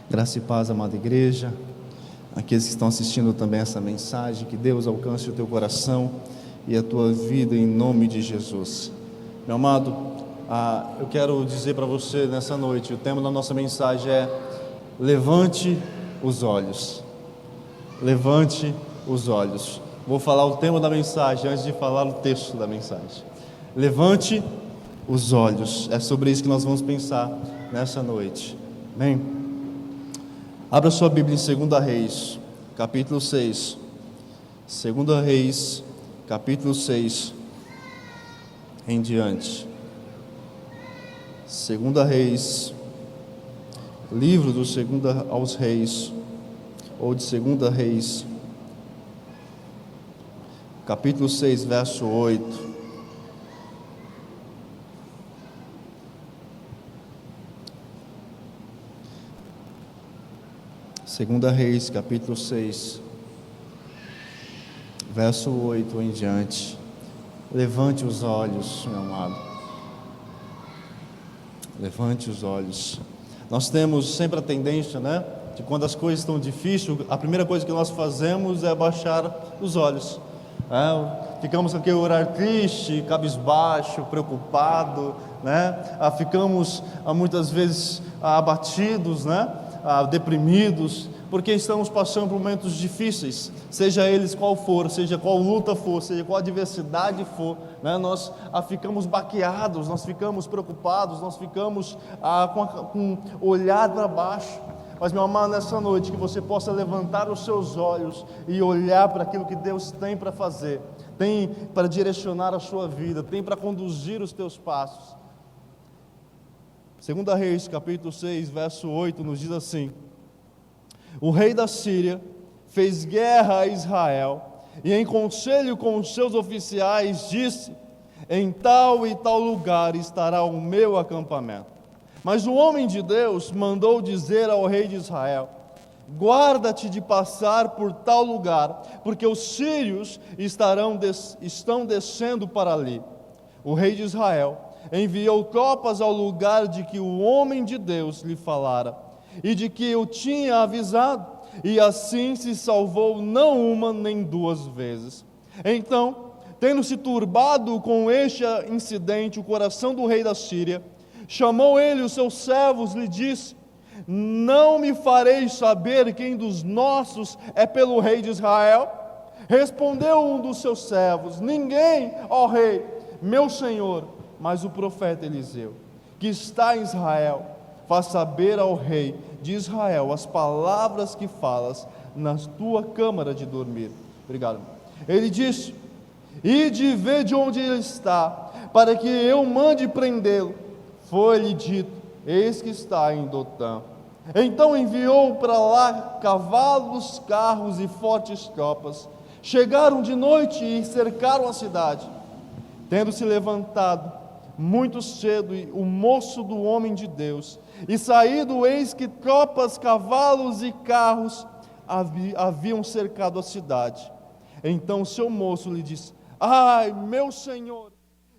Graça e paz, amada igreja, aqueles que estão assistindo também essa mensagem, que Deus alcance o teu coração e a tua vida em nome de Jesus. Meu amado, eu quero dizer para você nessa noite, o tema da nossa mensagem é: levante os olhos. Levante os olhos. Vou falar o tema da mensagem antes de falar o texto da mensagem. Levante os olhos. É sobre isso que nós vamos pensar nessa noite. Amém? Abra sua Bíblia em 2 Reis, capítulo 6. 2 Reis, capítulo 6 em diante. 2 Reis, livro do 2 aos Reis, ou de 2 Reis, capítulo 6, verso 8. Segunda Reis, capítulo 6, verso 8 em diante. Levante os olhos, meu amado. Levante os olhos. Nós temos sempre a tendência, de quando as coisas estão difíceis, a primeira coisa que nós fazemos é baixar os olhos. Ficamos com aquele orar triste, cabisbaixo, preocupado, ficamos muitas vezes abatidos, deprimidos, porque estamos passando por momentos difíceis, seja eles qual for, seja qual luta for, seja qual adversidade for, nós ficamos baqueados, nós ficamos preocupados, nós ficamos com o olhar para baixo. Mas, meu amado, nessa noite, que você possa levantar os seus olhos e olhar para aquilo que Deus tem para fazer, tem para direcionar a sua vida, tem para conduzir os teus passos. 2 Reis, capítulo 6, verso 8, nos diz assim: o rei da Síria fez guerra a Israel, e em conselho com os seus oficiais disse: em tal e tal lugar estará o meu acampamento. Mas o homem de Deus mandou dizer ao rei de Israel: guarda-te de passar por tal lugar, porque os sírios estão descendo para ali. O rei de Israel enviou tropas ao lugar de que o homem de Deus lhe falara, e de que eu tinha avisado, e assim se salvou não uma nem duas vezes. Então, tendo-se turbado com este incidente o coração do rei da Síria, chamou ele os seus servos e lhe disse: não me fareis saber quem dos nossos é pelo rei de Israel? Respondeu um dos seus servos: ninguém, ó rei, meu senhor, mas o profeta Eliseu, que está em Israel. Faz saber ao rei de Israel as palavras que falas na tua câmara de dormir. Obrigado. Ele disse: ide e vê de onde ele está, para que eu mande prendê-lo. Foi-lhe dito: eis que está em Dotã. Então enviou para lá cavalos, carros e fortes tropas. Chegaram de noite e cercaram a cidade. Tendo-se levantado muito cedo o moço do homem de Deus, e saído, eis que tropas, cavalos e carros haviam cercado a cidade. Então seu moço lhe disse: ai, meu senhor,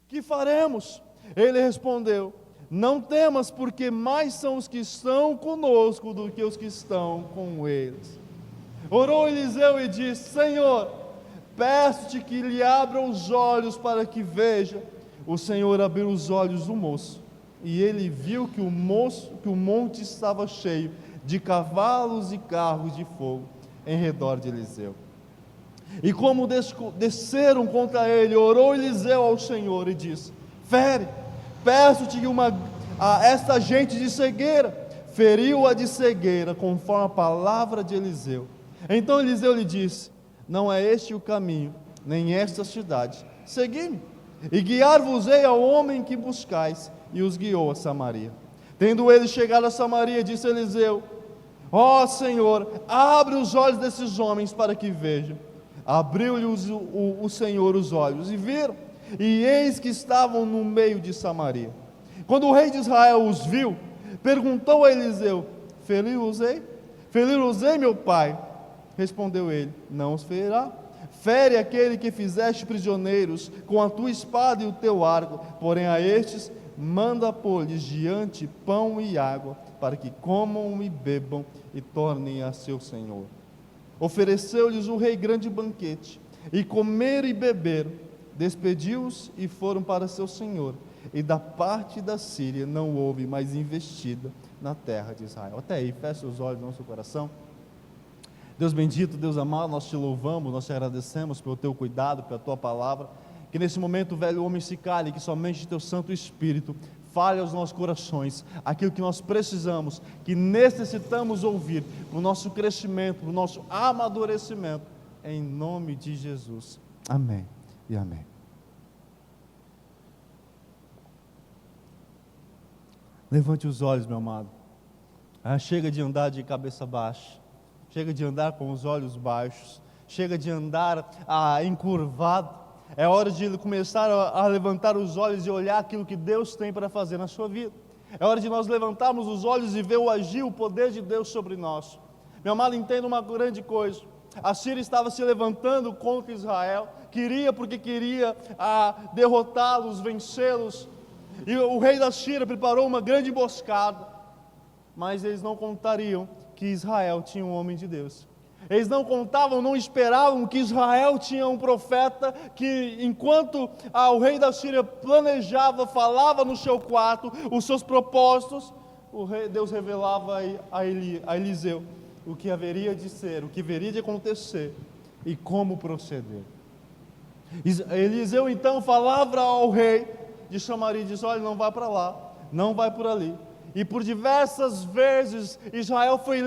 que faremos? Ele respondeu: não temas, porque mais são os que estão conosco do que os que estão com eles. Orou Eliseu e disse: Senhor, peço-te que lhe abra os olhos para que veja. O Senhor abriu os olhos do moço, e ele viu que o monte estava cheio de cavalos e carros de fogo em redor de Eliseu. E como desceram contra ele, orou Eliseu ao Senhor e disse: fere, peço-te a esta gente de cegueira. Feriu-a de cegueira, conforme a palavra de Eliseu. Então Eliseu lhe disse: não é este o caminho, nem esta cidade. Segui-me, e guiar-vos-ei ao homem que buscais. E os guiou a Samaria. Tendo ele chegado a Samaria, disse Eliseu: ó Senhor, abre os olhos desses homens para que vejam. Abriu-lhe o Senhor os olhos, e viram, e eis que estavam no meio de Samaria. Quando o rei de Israel os viu, perguntou a Eliseu: feri-los-ei? Feri-los-ei, meu pai? Respondeu ele: não os ferirá. Fere aquele que fizeste prisioneiros com a tua espada e o teu arco, porém a estes manda pôr-lhes diante pão e água, para que comam e bebam e tornem a seu senhor. Ofereceu-lhes o rei grande banquete, e comeram e beberam, despediu-os e foram para seu senhor. E da parte da Síria não houve mais investida na terra de Israel. Até aí, feche os olhos no nosso coração. Deus bendito, Deus amado, nós te louvamos, nós te agradecemos pelo teu cuidado, pela tua palavra. Que nesse momento o velho homem se cale, que somente teu Santo Espírito fale aos nossos corações aquilo que nós precisamos, que necessitamos ouvir para o nosso crescimento, para o nosso amadurecimento, em nome de Jesus. Amém e amém. Levante os olhos, meu amado. Chega de andar de cabeça baixa, chega de andar com os olhos baixos, chega de andar encurvado. É hora de começar a levantar os olhos e olhar aquilo que Deus tem para fazer na sua vida. É hora de nós levantarmos os olhos e ver o agir, o poder de Deus sobre nós. Meu amado, entenda uma grande coisa. A Síria estava se levantando contra Israel, porque queria derrotá-los, vencê-los. E o rei da Síria preparou uma grande emboscada, mas eles não contariam que Israel tinha um homem de Deus. Eles não contavam, não esperavam que Israel tinha um profeta que, enquanto o rei da Síria planejava, falava no seu quarto os seus propósitos, Deus revelava a Eliseu o que haveria de ser, o que haveria de acontecer e como proceder. Eliseu então falava ao rei de Samaria e disse: olha, não vai para lá, não vai por ali. E por diversas vezes Israel foi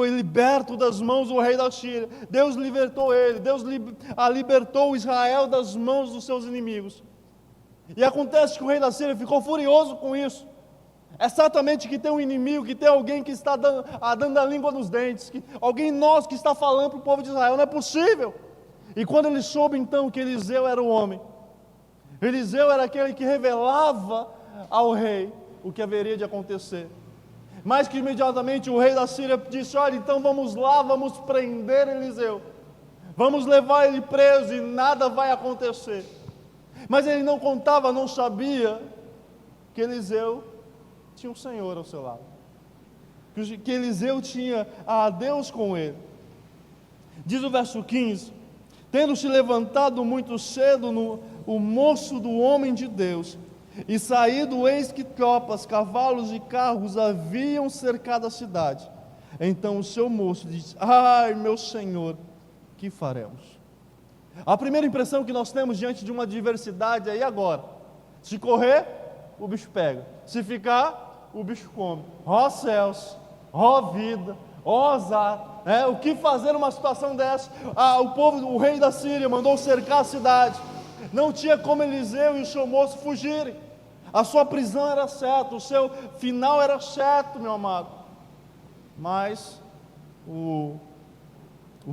liberto das mãos do rei da Síria. Deus libertou ele, Deus libertou Israel das mãos dos seus inimigos. E acontece que o rei da Síria ficou furioso com isso. É exatamente que tem um inimigo, que tem alguém que está dando a língua nos dentes, alguém nosso que está falando para o povo de Israel, não é possível. E quando ele soube então que Eliseu era o homem, Eliseu era aquele que revelava ao rei o que haveria de acontecer. Mas que imediatamente o rei da Síria disse: olha, então vamos lá, vamos prender Eliseu, vamos levar ele preso e nada vai acontecer. Mas ele não contava, não sabia que Eliseu tinha um Senhor ao seu lado, que Eliseu tinha a Deus com ele. Diz o verso 15: tendo se levantado muito cedo o moço do homem de Deus, e saído, eis que tropas, cavalos e carros haviam cercado a cidade. Então o seu moço disse: ai, meu senhor, que faremos? A primeira impressão que nós temos diante de uma adversidade é: e agora? Se correr, o bicho pega. Se ficar, o bicho come. Ó céus, ó vida, ó azar. O que fazer numa situação dessa? O rei da Síria mandou cercar a cidade. Não tinha como Eliseu e o seu moço fugirem. A sua prisão era certa, o seu final era certo, meu amado. Mas o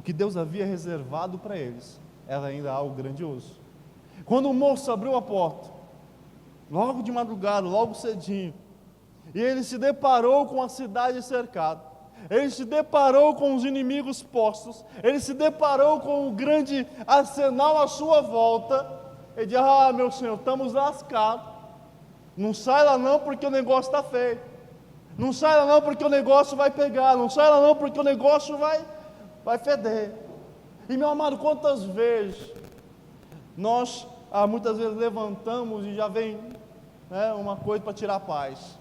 que Deus havia reservado para eles era ainda algo grandioso. Quando o moço abriu a porta, logo de madrugada, logo cedinho, e ele se deparou com a cidade cercada, ele se deparou com os inimigos postos, ele se deparou com o grande arsenal à sua volta. Ele disse: ah, meu Senhor, estamos lascados. Não sai lá não, porque o negócio está feio. Não sai lá não, porque o negócio vai pegar. Não sai lá não, porque o negócio vai feder. E, meu amado, quantas vezes nós muitas vezes levantamos e já vem uma coisa para tirar a paz.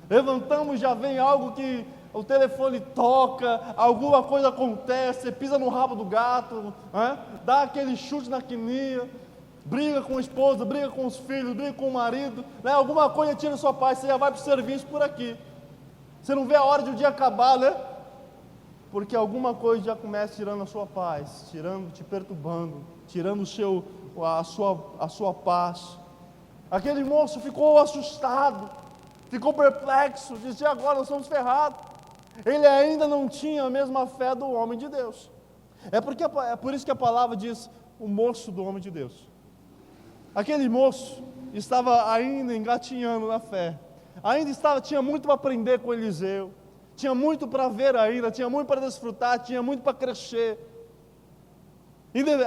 Levantamos, já vem algo que o telefone toca, alguma coisa acontece, você pisa no rabo do gato, dá aquele chute na quininha, briga com a esposa, briga com os filhos, briga com o marido, alguma coisa tira a sua paz, você já vai para o serviço por aqui. Você não vê a hora de o dia acabar, Porque alguma coisa já começa tirando a sua paz, te perturbando, tirando a sua paz. Aquele moço ficou assustado, ficou perplexo, disse: agora nós somos ferrados. Ele ainda não tinha a mesma fé do homem de Deus. É por isso que a palavra diz: o moço do homem de Deus. Aquele moço estava ainda engatinhando na fé, tinha muito para aprender com Eliseu, tinha muito para ver ainda, tinha muito para desfrutar, tinha muito para crescer.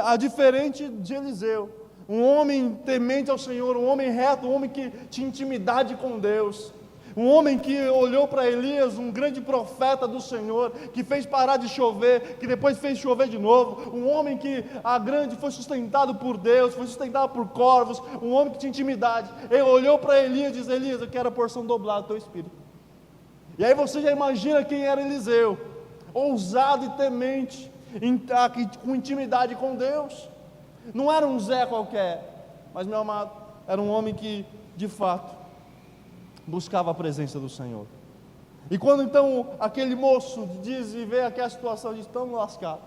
A diferente de Eliseu, um homem temente ao Senhor, um homem reto, um homem que tinha intimidade com Deus, um homem que olhou para Elias, um grande profeta do Senhor, que fez parar de chover, que depois fez chover de novo, um homem que foi sustentado por Deus, foi sustentado por corvos, um homem que tinha intimidade. Ele olhou para Elias e disse: Elias, eu quero a porção dobrada do teu espírito. E aí você já imagina quem era Eliseu, ousado e temente, com intimidade com Deus. Não era um Zé qualquer, mas, meu amado, era um homem que, de fato, buscava a presença do Senhor. E quando então aquele moço diz e vê aquela situação, diz: estamos lascados.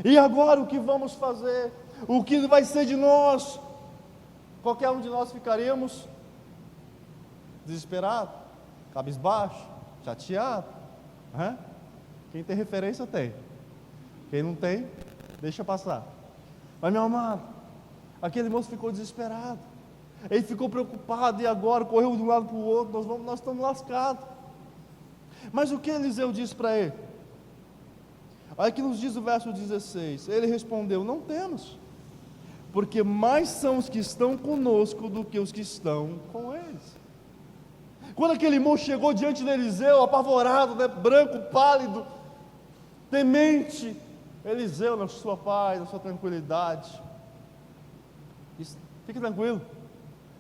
E agora o que vamos fazer? O que vai ser de nós? Qualquer um de nós ficaríamos desesperado, cabisbaixo, chateado. Quem tem referência tem. Quem não tem, deixa passar. Mas, meu amado, aquele moço ficou desesperado. Ele ficou preocupado e agora correu de um lado para o outro. Nós estamos lascados. Mas o que Eliseu disse para ele? Olha que nos diz o verso 16. Ele respondeu: não temos, porque mais são os que estão conosco do que os que estão com eles. Quando aquele moço chegou diante de Eliseu, apavorado, branco, pálido, temente, Eliseu, na sua paz, na sua tranquilidade, disse: fique tranquilo,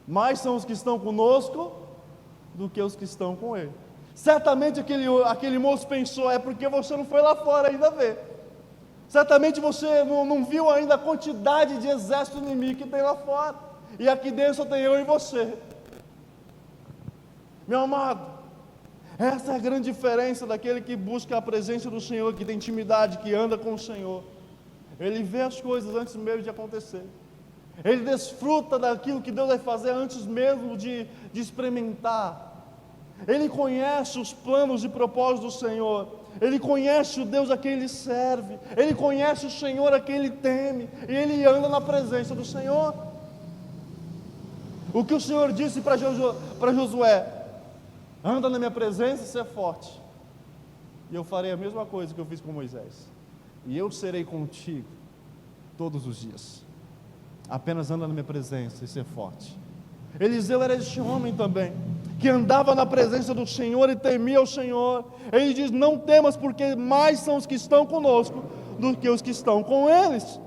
mais são os que estão conosco do que os que estão com ele. Certamente aquele moço pensou: é porque você não foi lá fora ainda ver. Certamente você não viu ainda a quantidade de exército inimigo que tem lá fora, e aqui dentro só tem eu e você. Meu amado, essa é a grande diferença daquele que busca a presença do Senhor, que tem intimidade, que anda com o Senhor. Ele vê as coisas antes mesmo de acontecer. Ele desfruta daquilo que Deus vai fazer antes mesmo de experimentar. Ele conhece os planos e propósitos do Senhor. Ele conhece o Deus a quem ele serve. Ele conhece o Senhor a quem ele teme. E ele anda na presença do Senhor. O que o Senhor disse para Josué: anda na minha presença e ser forte, e eu farei a mesma coisa que eu fiz com Moisés, e eu serei contigo todos os dias. Apenas anda na minha presença e ser forte. Eliseu era este homem também, que andava na presença do Senhor e temia o Senhor. Ele diz: não temas, porque mais são os que estão conosco do que os que estão com eles.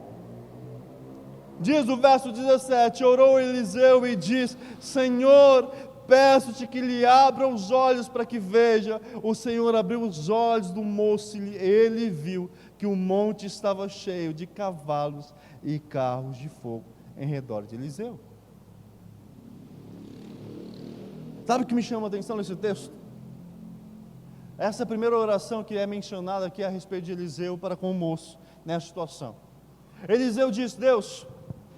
Diz o verso 17: orou Eliseu e diz: Senhor, peço-te que lhe abra os olhos para que veja. O Senhor abriu os olhos do moço e ele viu que o monte estava cheio de cavalos e carros de fogo em redor de Eliseu. Sabe o que me chama a atenção nesse texto? Essa é a primeira oração que é mencionada aqui a respeito de Eliseu para com o moço nessa situação. Eliseu diz: Deus,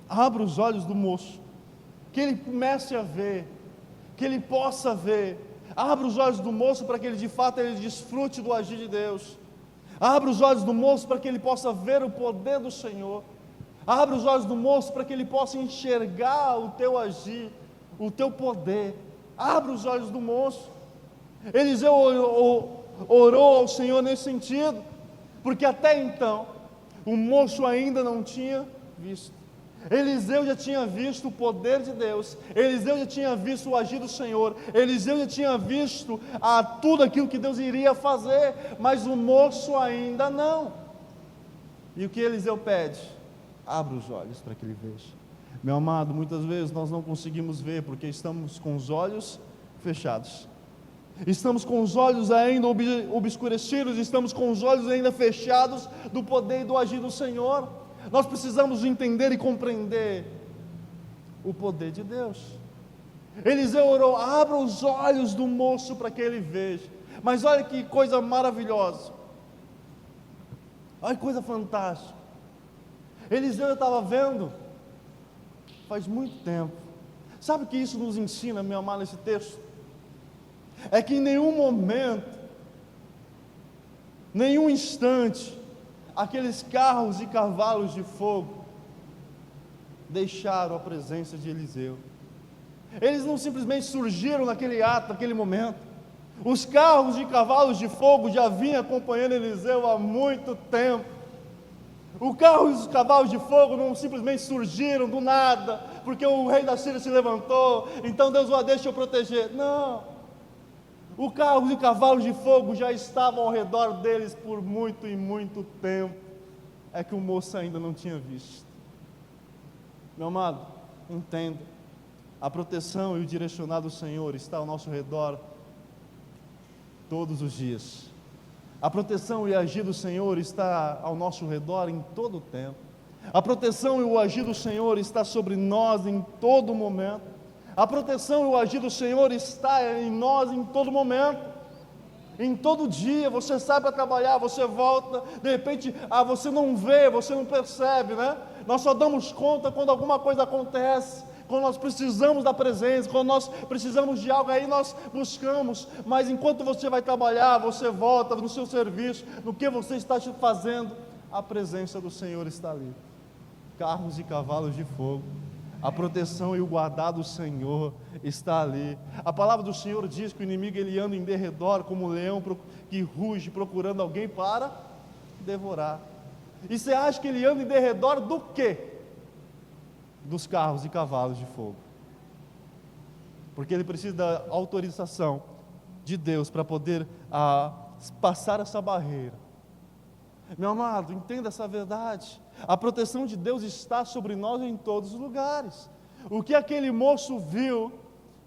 abra os olhos do moço, que ele comece a ver, que ele possa ver. Abra os olhos do moço para que ele de fato desfrute do agir de Deus. Abra os olhos do moço para que ele possa ver o poder do Senhor. Abra os olhos do moço para que ele possa enxergar o teu agir, o teu poder. Abra os olhos do moço. Eliseu orou ao Senhor nesse sentido, porque até então o moço ainda não tinha visto. Eliseu já tinha visto o poder de Deus, Eliseu já tinha visto o agir do Senhor, Eliseu já tinha visto tudo aquilo que Deus iria fazer, mas o moço ainda não. E o que Eliseu pede? Abra os olhos para que ele veja. Meu amado, muitas vezes nós não conseguimos ver porque estamos com os olhos fechados. Estamos com os olhos ainda obscurecidos, estamos com os olhos ainda fechados do poder e do agir do Senhor. Nós precisamos entender e compreender o poder de Deus. Eliseu orou: abra os olhos do moço para que ele veja. Mas olha que coisa maravilhosa, olha que coisa fantástica. Eliseu estava vendo faz muito tempo. Sabe o que isso nos ensina, meu amado, nesse texto? É que em nenhum momento, nenhum instante, aqueles carros e cavalos de fogo deixaram a presença de Eliseu. Eles não simplesmente surgiram naquele ato, naquele momento. Os carros e cavalos de fogo já vinham acompanhando Eliseu há muito tempo. O carro e os cavalos de fogo não simplesmente surgiram do nada, porque o rei da Síria se levantou, então Deus vai, deixa eu proteger. Não. O carro e os cavalos de fogo já estavam ao redor deles por muito e muito tempo. É que o moço ainda não tinha visto. Meu amado, entenda. A proteção e o direcionar do Senhor está ao nosso redor todos os dias. A proteção e o agir do Senhor está ao nosso redor em todo o tempo. A proteção e o agir do Senhor está sobre nós em todo momento. A proteção e o agir do Senhor está em nós em todo momento. Em todo dia, você sai para trabalhar, você volta, de repente, você não vê, você não percebe, né? Nós só damos conta quando alguma coisa acontece, quando nós precisamos da presença, quando nós precisamos de algo, aí nós buscamos, mas enquanto você vai trabalhar, você volta no seu serviço, no que você está fazendo, a presença do Senhor está ali. Carros e cavalos de fogo, a proteção e o guardar do Senhor está ali. A palavra do Senhor diz que o inimigo ele anda em derredor como um leão que ruge procurando alguém para devorar. E você acha que ele anda em derredor do quê? Dos carros e cavalos de fogo, porque ele precisa da autorização de Deus para poder passar essa barreira. Meu amado, entenda essa verdade. A proteção de Deus está sobre nós em todos os lugares. O que aquele moço viu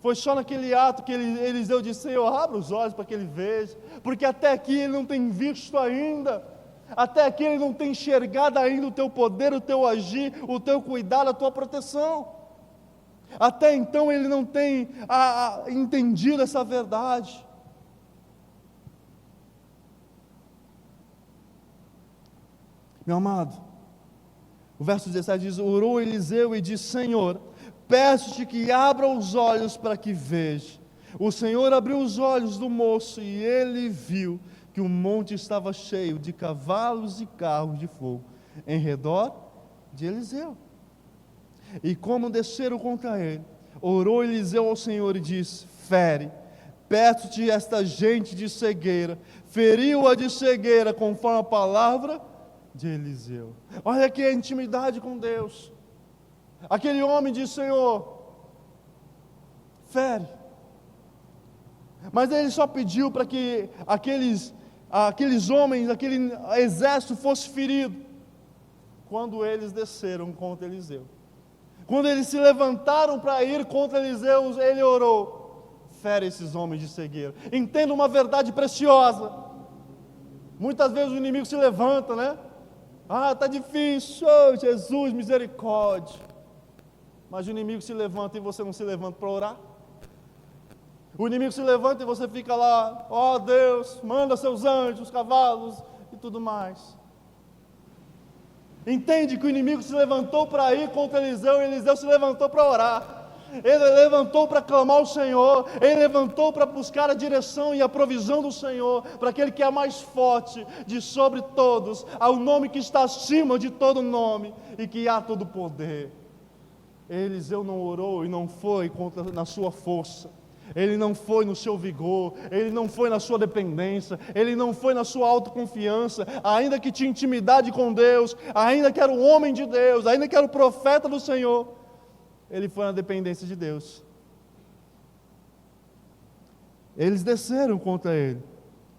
foi só naquele ato que Eliseu disse: Senhor, abra os olhos para que ele veja, porque até aqui ele não tem visto ainda. Até aqui ele não tem enxergado ainda o teu poder, o teu agir, o teu cuidado, a tua proteção. Até então ele não tem entendido essa verdade. Meu amado, o verso 17 diz: orou Eliseu e disse: Senhor, peço-te que abra os olhos para que veja. O Senhor abriu os olhos do moço e ele viu que o monte estava cheio de cavalos e carros de fogo em redor de Eliseu. E como desceram contra ele, orou Eliseu ao Senhor e disse: fere, peço-te esta gente de cegueira. Feriu-a de cegueira conforme a palavra de Eliseu. Olha aqui a intimidade com Deus. Aquele homem disse: Senhor, fere. Mas ele só pediu para que aqueles homens, aquele exército fosse ferido quando eles desceram contra Eliseu. Quando eles se levantaram para ir contra Eliseu, ele orou: fere esses homens de cegueira. Entenda uma verdade preciosa. Muitas vezes o inimigo se levanta, né? Está difícil, oh, Jesus, misericórdia. Mas o inimigo se levanta e você não se levanta para orar. O inimigo se levanta e você fica lá: ó Deus, manda seus anjos, cavalos e tudo mais. Entende que o inimigo se levantou para ir contra Eliseu, e Eliseu se levantou para orar. Ele levantou para clamar ao Senhor, ele levantou para buscar a direção e a provisão do Senhor, para aquele que é mais forte de sobre todos, ao nome que está acima de todo nome e que há todo poder. Eliseu não orou e não foi na sua força, ele não foi no seu vigor, ele não foi na sua dependência, ele não foi na sua autoconfiança, ainda que tinha intimidade com Deus, ainda que era o homem de Deus, ainda que era o profeta do Senhor, ele foi na dependência de Deus. Eles desceram contra ele,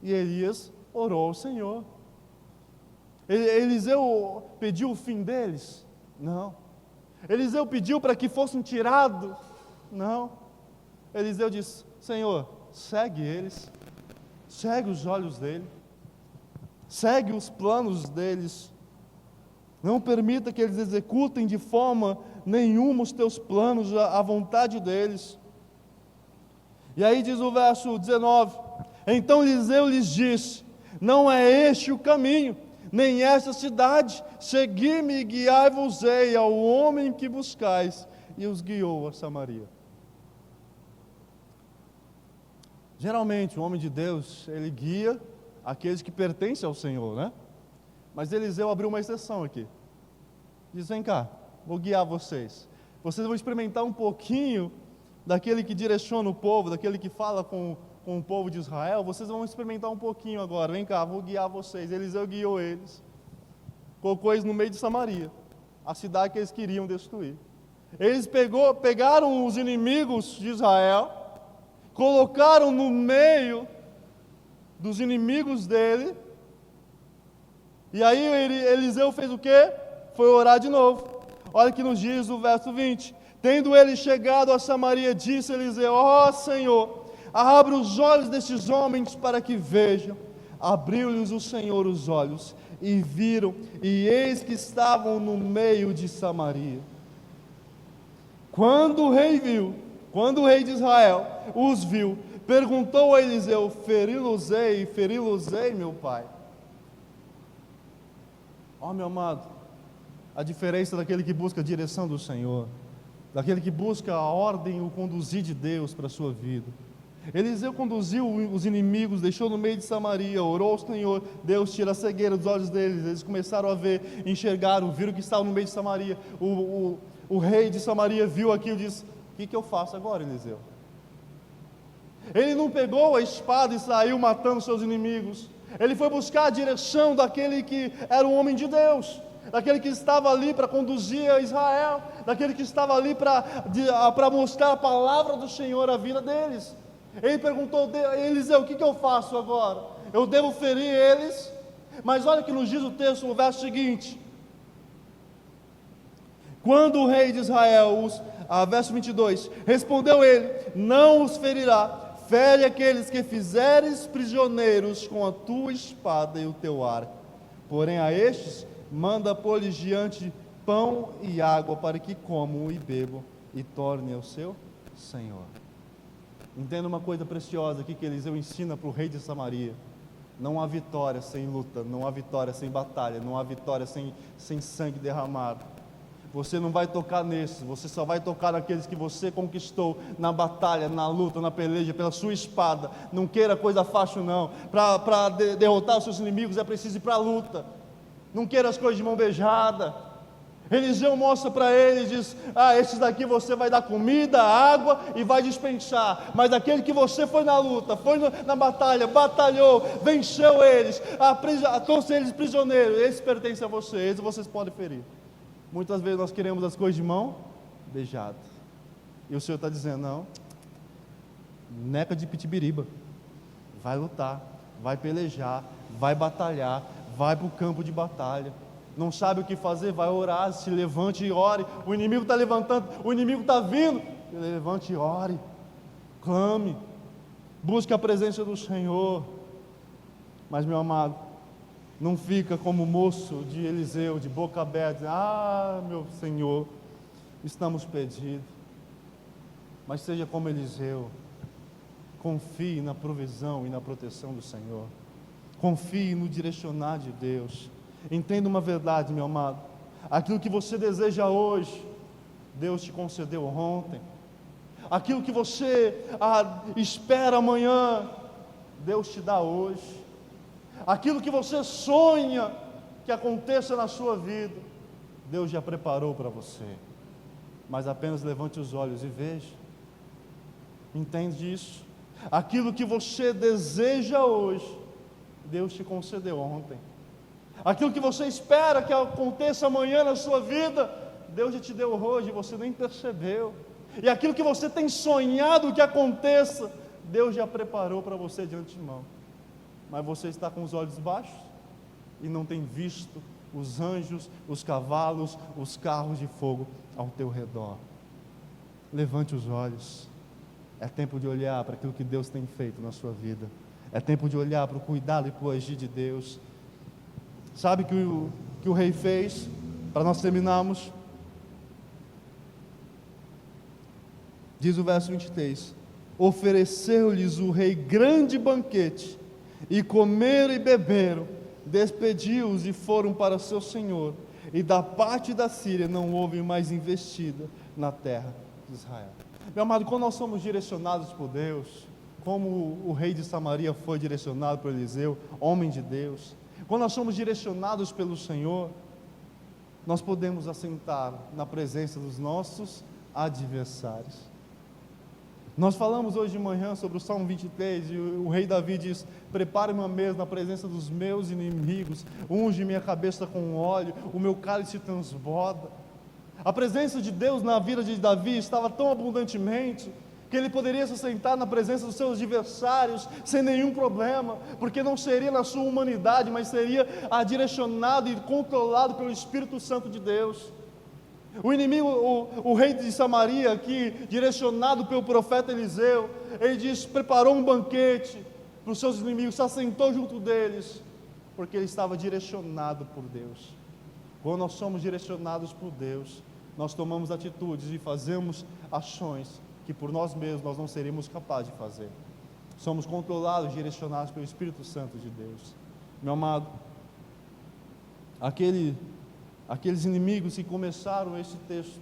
e Elias orou ao Senhor. Eliseu pediu o fim deles? Não. Eliseu pediu para que fossem tirados? Não. Eliseu disse: Senhor, segue eles, segue os olhos dele, segue os planos deles, não permita que eles executem de forma nenhuma os teus planos, a vontade deles. E aí diz o verso 19: então Eliseu lhes disse: não é este o caminho, nem esta cidade, segui-me e guiai-vos-ei ao homem que buscais. E os guiou a Samaria. Geralmente o homem de Deus, ele guia aqueles que pertencem ao Senhor, né? Mas Eliseu abriu uma exceção aqui. Diz: vem cá, vou guiar vocês. Vocês vão experimentar um pouquinho daquele que direciona o povo, daquele que fala com o povo de Israel. Vocês vão experimentar um pouquinho agora. Vem cá, vou guiar vocês. Eliseu guiou eles. colocou eles no meio de Samaria, a cidade que eles queriam destruir. Eles pegaram os inimigos de Israel, colocaram no meio dos inimigos dele, e aí Eliseu fez o quê? Foi orar de novo. Olha que nos diz o verso 20: tendo ele chegado a Samaria, disse Eliseu: ó Senhor, abre os olhos destes homens para que vejam. Abriu-lhes o Senhor os olhos, e viram, e eis que estavam no meio de Samaria. Quando o rei de Israel os viu, perguntou a Eliseu: feri-los-ei, meu pai? Ó, meu amado, a diferença daquele que busca a direção do Senhor, daquele que busca a ordem e o conduzir de Deus para a sua vida. Eliseu conduziu os inimigos, deixou no meio de Samaria, orou ao Senhor, Deus tira a cegueira dos olhos deles, eles começaram a ver, enxergaram, viram que estavam no meio de Samaria. O rei de Samaria viu aquilo e disse: o que eu faço agora, Eliseu? Ele não pegou a espada e saiu matando seus inimigos. Ele foi buscar a direção daquele que era um homem de Deus, daquele que estava ali para conduzir a Israel, daquele que estava ali para mostrar a palavra do Senhor à vida deles. Ele perguntou: Eliseu, o que eu faço agora? Eu devo ferir eles? Mas olha que nos diz o texto, no verso seguinte: quando o rei de Israel, verso 22, respondeu ele: não os ferirá, fere aqueles que fizeres prisioneiros com a tua espada e o teu arco, porém a estes manda pôr-lhes diante pão e água, para que comam e bebam e tornem ao seu Senhor. Entenda uma coisa preciosa aqui que Eliseu ensina para o rei de Samaria: não há vitória sem luta, não há vitória sem batalha, não há vitória sem sangue derramado. Você não vai tocar nesses, você só vai tocar naqueles que você conquistou na batalha, na luta, na peleja, pela sua espada. Não queira coisa fácil não. Para derrotar os seus inimigos é preciso ir para a luta. Não queira as coisas de mão beijada. Eliseu mostra para ele e diz: esses daqui você vai dar comida, água e vai dispensar, mas aquele que você foi na luta, foi na batalha, batalhou, venceu eles, trouxe eles prisioneiros, esses pertencem a você, esses vocês podem ferir. Muitas vezes nós queremos as coisas de mão beijada, e o Senhor está dizendo: não, neca de pitibiriba, vai lutar, vai pelejar, vai batalhar, vai para o campo de batalha. Não sabe o que fazer, vai orar, se levante e ore. O inimigo está levantando, o inimigo está vindo, levante e ore, clame, busque a presença do Senhor. Mas, meu amado, não fica como o moço de Eliseu, de boca aberta: meu Senhor, estamos perdidos. Mas seja como Eliseu, confie na provisão e na proteção do Senhor, confie no direcionar de Deus. Entenda uma verdade, meu amado: aquilo que você deseja hoje, Deus te concedeu ontem. Aquilo que você espera amanhã, Deus te dá hoje. Aquilo que você sonha que aconteça na sua vida, Deus já preparou para você. Mas apenas levante os olhos e veja. Entende isso? Aquilo que você deseja hoje, Deus te concedeu ontem. Aquilo que você espera que aconteça amanhã na sua vida, Deus já te deu hoje e você nem percebeu. E aquilo que você tem sonhado que aconteça, Deus já preparou para você de antemão. Mas você está com os olhos baixos e não tem visto os anjos, os cavalos, os carros de fogo ao teu redor. Levante os olhos. É tempo de olhar para aquilo que Deus tem feito na sua vida. É tempo de olhar para o cuidado e para o agir de Deus. Sabe que o rei fez, para nós terminarmos? Diz o verso 23: ofereceu-lhes o rei grande banquete, e comeram e beberam, despediu-os e foram para seu senhor, e da parte da Síria não houve mais investida na terra de Israel. Meu amado, quando nós somos direcionados por Deus, como o rei de Samaria foi direcionado por Eliseu, homem de Deus, quando nós somos direcionados pelo Senhor, nós podemos assentar na presença dos nossos adversários. Nós falamos hoje de manhã sobre o Salmo 23 e o rei Davi diz: prepare uma mesa na presença dos meus inimigos, unge minha cabeça com óleo, o meu cálice transborda. A presença de Deus na vida de Davi estava tão abundantemente que ele poderia se sentar na presença dos seus adversários sem nenhum problema, porque não seria na sua humanidade, mas seria direcionado e controlado pelo Espírito Santo de Deus. O inimigo, o rei de Samaria, aqui, direcionado pelo profeta Eliseu, ele diz: preparou um banquete para os seus inimigos, se assentou junto deles, porque ele estava direcionado por Deus. Quando nós somos direcionados por Deus, nós tomamos atitudes e fazemos ações que por nós mesmos nós não seríamos capazes de fazer. Somos controlados, direcionados pelo Espírito Santo de Deus. Meu amado, aqueles inimigos que começaram esse texto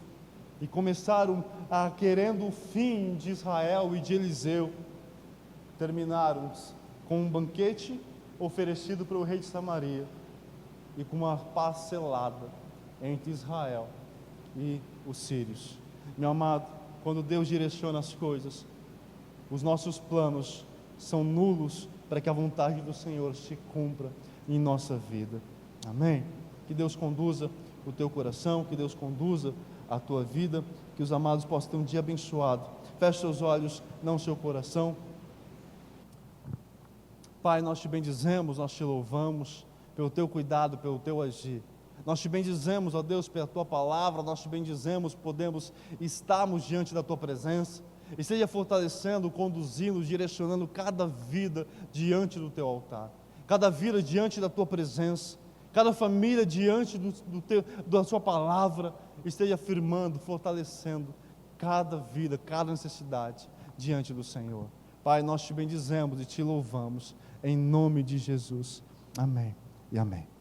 e começaram querendo o fim de Israel e de Eliseu, terminaram com um banquete oferecido para o rei de Samaria e com uma paz selada entre Israel e os sírios. Meu amado, quando Deus direciona as coisas, os nossos planos são nulos para que a vontade do Senhor se cumpra em nossa vida. Amém? Que Deus conduza o teu coração, que Deus conduza a tua vida, que os amados possam ter um dia abençoado. Feche seus olhos, não seu coração. Pai, nós te bendizemos, nós te louvamos pelo teu cuidado, pelo teu agir. Nós te bendizemos, ó Deus, pela tua palavra, nós te bendizemos, podemos estarmos diante da tua presença, e seja fortalecendo, conduzindo, direcionando cada vida diante do teu altar, cada vida diante da tua presença, cada família diante da sua palavra, esteja afirmando, fortalecendo cada vida, cada necessidade diante do Senhor. Pai, nós te bendizemos e te louvamos, em nome de Jesus. Amém e amém.